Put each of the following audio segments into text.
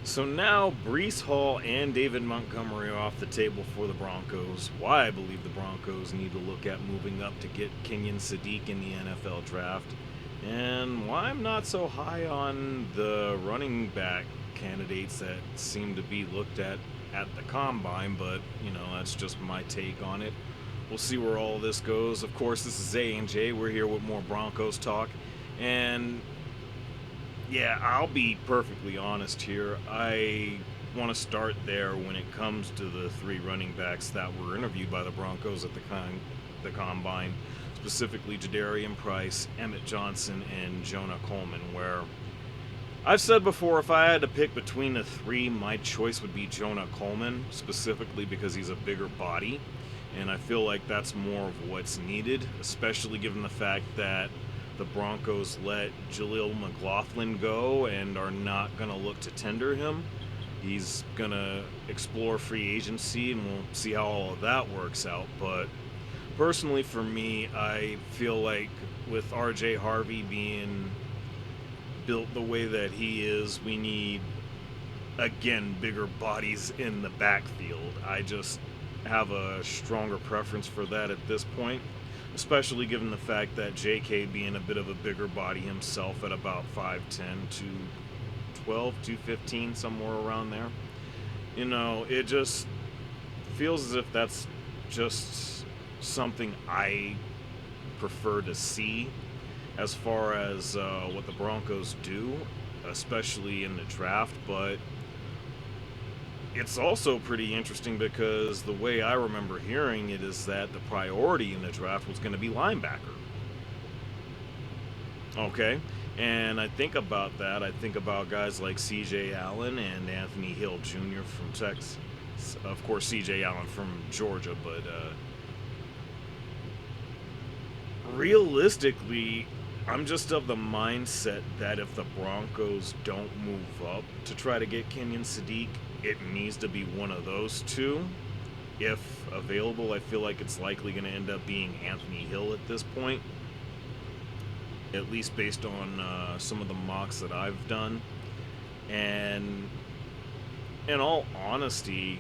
So now Brees Hall and David Montgomery are off the table for the Broncos. Why I believe the Broncos need to look at moving up to get Kenyon Sadiq in the NFL draft, and why I'm not so high on the running back candidates that seem to be looked at the combine, but that's just my take on it. We'll see where all this goes. Of course, this is A&J. We're here with more Broncos talk, and yeah, I'll be perfectly honest here. I want to start there when it comes to the three running backs that were interviewed by the Broncos at the combine, specifically Jadarian Price, Emmett Johnson, and Jonah Coleman. Where I've said before, if I had to pick between the three, my choice would be Jonah Coleman, specifically because he's a bigger body, and I feel like that's more of what's needed, especially given the fact that the Broncos let Jaleel McLaughlin go and are not going to look to tender him. He's going to explore free agency, and we'll see how all of that works out. But personally, for me, I feel like with RJ Harvey being built the way that he is, we need, again, bigger bodies in the backfield. I just have a stronger preference for that at this point, especially given the fact that JK being a bit of a bigger body himself at about 5'10", 212, 215, somewhere around there. It just feels as if that's just something I prefer to see as far as what the Broncos do, especially in the draft. But it's also pretty interesting because the way I remember hearing it is that the priority in the draft was going to be linebacker. Okay. And I think about that. I think about guys like CJ Allen and Anthony Hill Jr. from Texas. Of course, CJ Allen from Georgia, but realistically, I'm just of the mindset that if the Broncos don't move up to try to get Kenyon Sadiq, it needs to be one of those two. If available, I feel like it's likely going to end up being Anthony Hill at this point, at least based on some of the mocks that I've done. And in all honesty,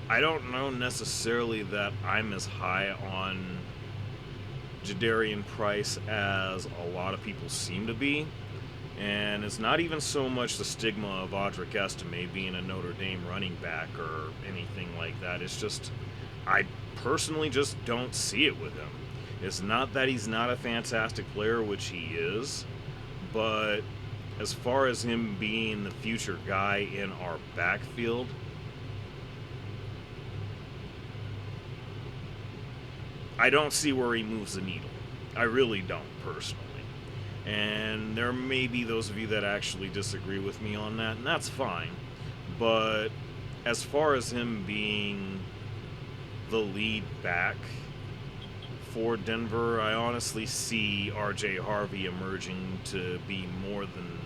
I don't know necessarily that I'm as high on Jadarian Price as a lot of people seem to be. And it's not even so much the stigma of Audric Estime being a Notre Dame running back or anything like that. It's just, I personally just don't see it with him. It's not that he's not a fantastic player, which he is, but as far as him being the future guy in our backfield, I don't see where he moves the needle. I really don't, personally. And there may be those of you that actually disagree with me on that, and that's fine. But as far as him being the lead back for Denver, I honestly see RJ Harvey emerging to be more than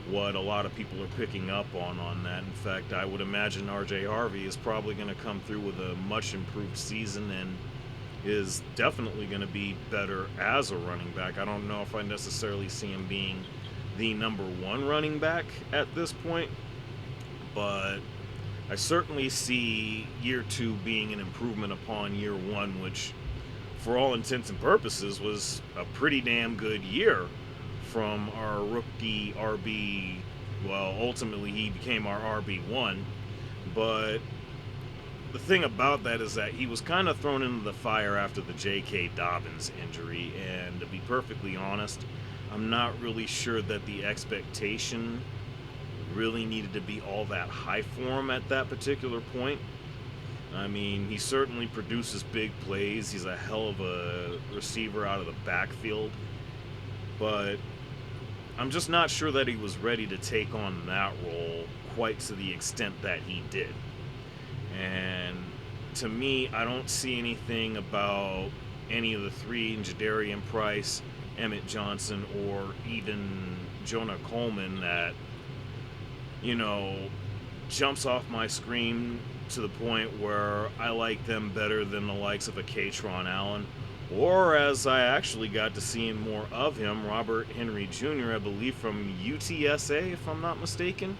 what a lot of people are picking up on that. In fact, I would imagine RJ Harvey is probably going to come through with a much improved season and is definitely going to be better as a running back. I don't know if I necessarily see him being the number one running back at this point, but I certainly see year two being an improvement upon year one, which for all intents and purposes was a pretty damn good year from our rookie RB. Well, ultimately he became our RB1, but the thing about that is that he was kind of thrown into the fire after the J.K. Dobbins injury, and to be perfectly honest, I'm not really sure that the expectation really needed to be all that high for him at that particular point. I mean, he certainly produces big plays. He's a hell of a receiver out of the backfield, but I'm just not sure that he was ready to take on that role quite to the extent that he did. And to me, I don't see anything about any of the three, Jadarian Price, Emmett Johnson, or even Jonah Coleman, that, jumps off my screen to the point where I like them better than the likes of a Katron Allen or as I actually got to see more of him, Robert Henry Jr., I believe from UTSA, if I'm not mistaken.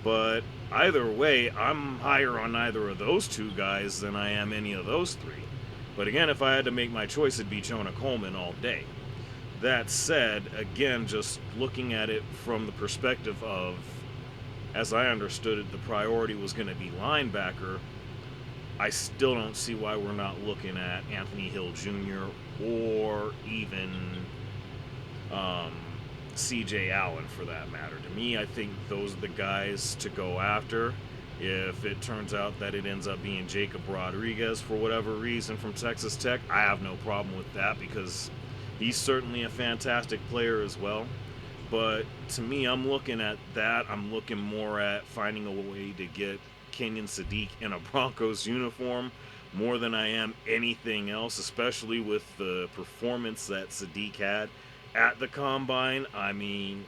But either way, I'm higher on either of those two guys than I am any of those three. But again, if I had to make my choice, it'd be Jonah Coleman all day. That said, again, just looking at it from the perspective of, as I understood it, the priority was going to be linebacker. I still don't see why we're not looking at Anthony Hill Jr. or even CJ Allen for that matter. To me, I think those are the guys to go after. If it turns out that it ends up being Jacob Rodriguez for whatever reason from Texas Tech, I have no problem with that because he's certainly a fantastic player as well. But to me, I'm looking at that. I'm looking more at finding a way to get Kenyon Sadiq in a Broncos uniform more than I am anything else, especially with the performance that Sadiq had at the Combine. I mean,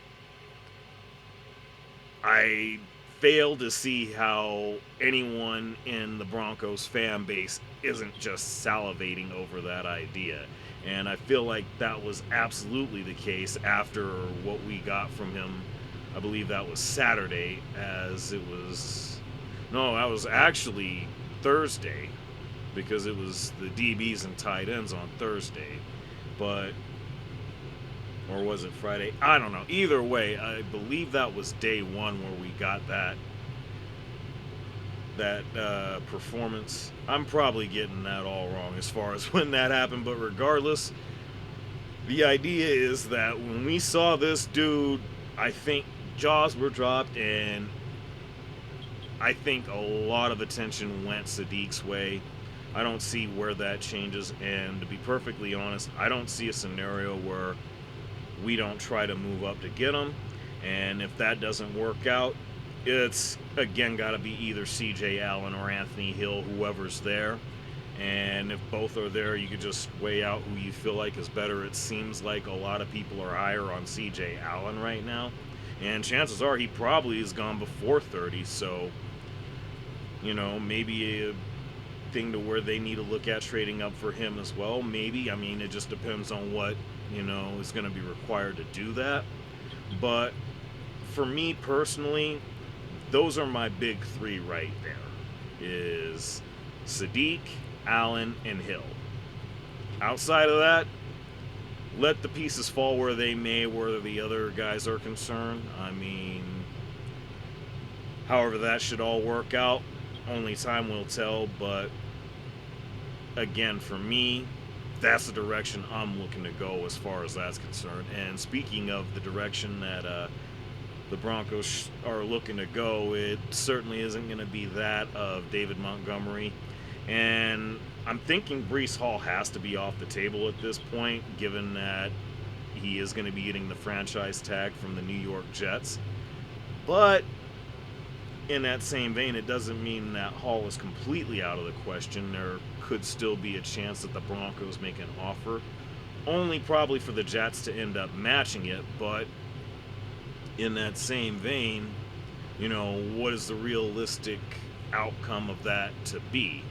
I fail to see how anyone in the Broncos fan base isn't just salivating over that idea. And I feel like that was absolutely the case after what we got from him. I believe that was Saturday, as it was. No, that was actually Thursday, because it was the DBs and tight ends on Thursday. But. Or was it Friday? I don't know. Either way, I believe that was day one where we got that performance. I'm probably getting that all wrong as far as when that happened, but regardless, the idea is that when we saw this dude, I think jaws were dropped, and I think a lot of attention went Sadiq's way. I don't see where that changes, and to be perfectly honest, I don't see a scenario where we don't try to move up to get him, and if that doesn't work out, it's again got to be either CJ Allen or Anthony Hill, whoever's there. And if both are there, you could just weigh out who you feel like is better. It seems like a lot of people are higher on CJ Allen right now, and chances are he probably is gone before 30. So, maybe a thing to where they need to look at trading up for him as well. Maybe. I mean, it just depends on what is going to be required to do that. But for me personally, those are my big three right there. Is Sadiq, Allen, and Hill. Outside of that, let the pieces fall where they may, where the other guys are concerned. I mean, however that should all work out, only time will tell. But again, for me, that's the direction I'm looking to go as far as that's concerned. And speaking of the direction that the Broncos are looking to go, it certainly isn't going to be that of David Montgomery. And I'm thinking Breece Hall has to be off the table at this point, given that he is going to be getting the franchise tag from the New York Jets. But in that same vein, it doesn't mean that Hall is completely out of the question. There could still be a chance that the Broncos make an offer, only probably for the Jets to end up matching it. But in that same vein, what is the realistic outcome of that to be?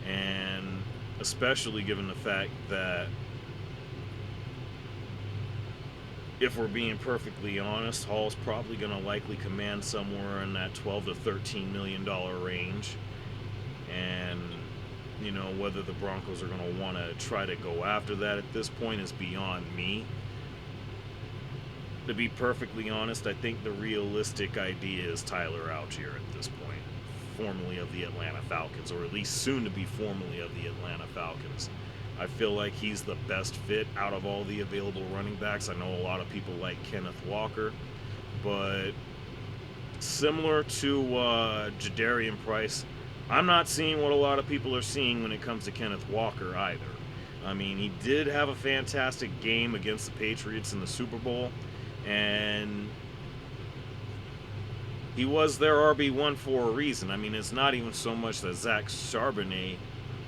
And especially given the fact that, if we're being perfectly honest, Hall's probably going to likely command somewhere in that $12 to $13 million range. And, whether the Broncos are going to want to try to go after that at this point is beyond me. To be perfectly honest, I think the realistic idea is Tyler Algier at this point, formerly of the Atlanta Falcons, or at least soon to be formerly of the Atlanta Falcons. I feel like he's the best fit out of all the available running backs. I know a lot of people like Kenneth Walker, but similar to Jadarian Price, I'm not seeing what a lot of people are seeing when it comes to Kenneth Walker either. I mean, he did have a fantastic game against the Patriots in the Super Bowl, and he was their RB1 for a reason. I mean, it's not even so much that Zach Charbonnet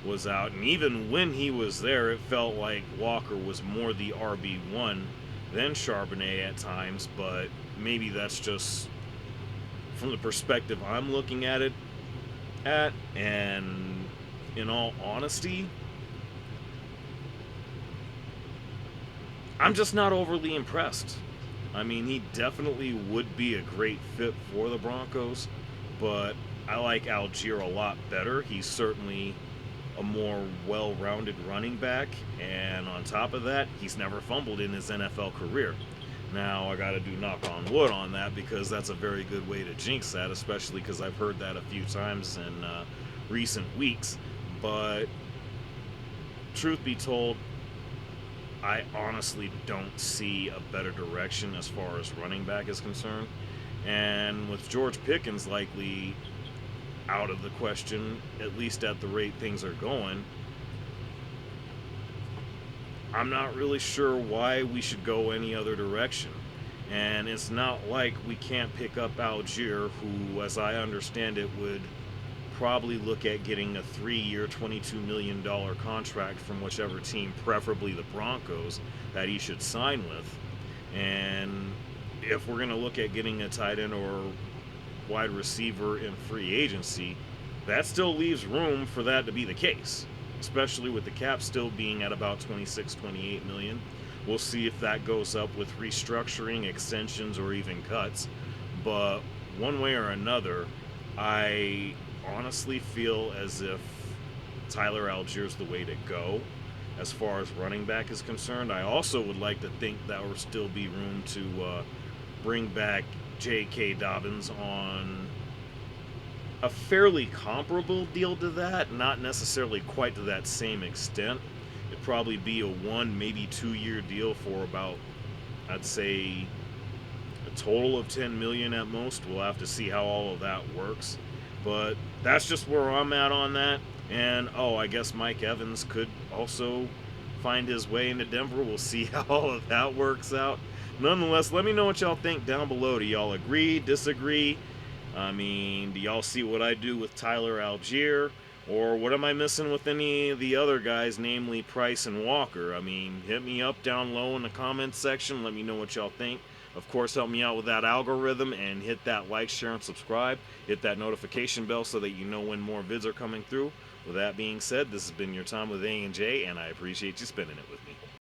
was out, and even when he was there, it felt like Walker was more the RB1 than Charbonnet at times, but maybe that's just from the perspective I'm looking at it at. And in all honesty, I'm just not overly impressed. I mean, he definitely would be a great fit for the Broncos, but I like Algier a lot better. He's certainly a more well-rounded running back, and on top of that, he's never fumbled in his NFL career. Now, I got to do knock on wood on that because that's a very good way to jinx that, especially because I've heard that a few times in recent weeks. But truth be told, I honestly don't see a better direction as far as running back is concerned. And with George Pickens likely out of the question, at least at the rate things are going, I'm not really sure why we should go any other direction. And it's not like we can't pick up Algier, who, as I understand it, would probably look at getting a 3-year, $22 million contract from whichever team, preferably the Broncos, that he should sign with. And if we're going to look at getting a tight end or wide receiver in free agency, that still leaves room for that to be the case, especially with the cap still being at about 26, 28 million. We'll see if that goes up with restructuring, extensions, or even cuts. But one way or another, I honestly feel as if Tyler Algier's the way to go as far as running back is concerned. I also would like to think that will still be room to bring back J.K. Dobbins on a fairly comparable deal to that, not necessarily quite to that same extent. It'd probably be a 1, maybe 2-year deal for about, I'd say, a total of $10 million at most. We'll have to see how all of that works. But that's just where I'm at on that. And, I guess Mike Evans could also find his way into Denver. We'll see how all of that works out. Nonetheless, let me know what y'all think down below. Do y'all agree, disagree? I mean, do y'all see what I do with Tyler Algier? Or what am I missing with any of the other guys, namely Price and Walker? I mean, hit me up down low in the comments section. Let me know what y'all think. Of course, help me out with that algorithm and hit that like, share, and subscribe. Hit that notification bell so that you know when more vids are coming through. With that being said, this has been your time with A&J, and I appreciate you spending it with me.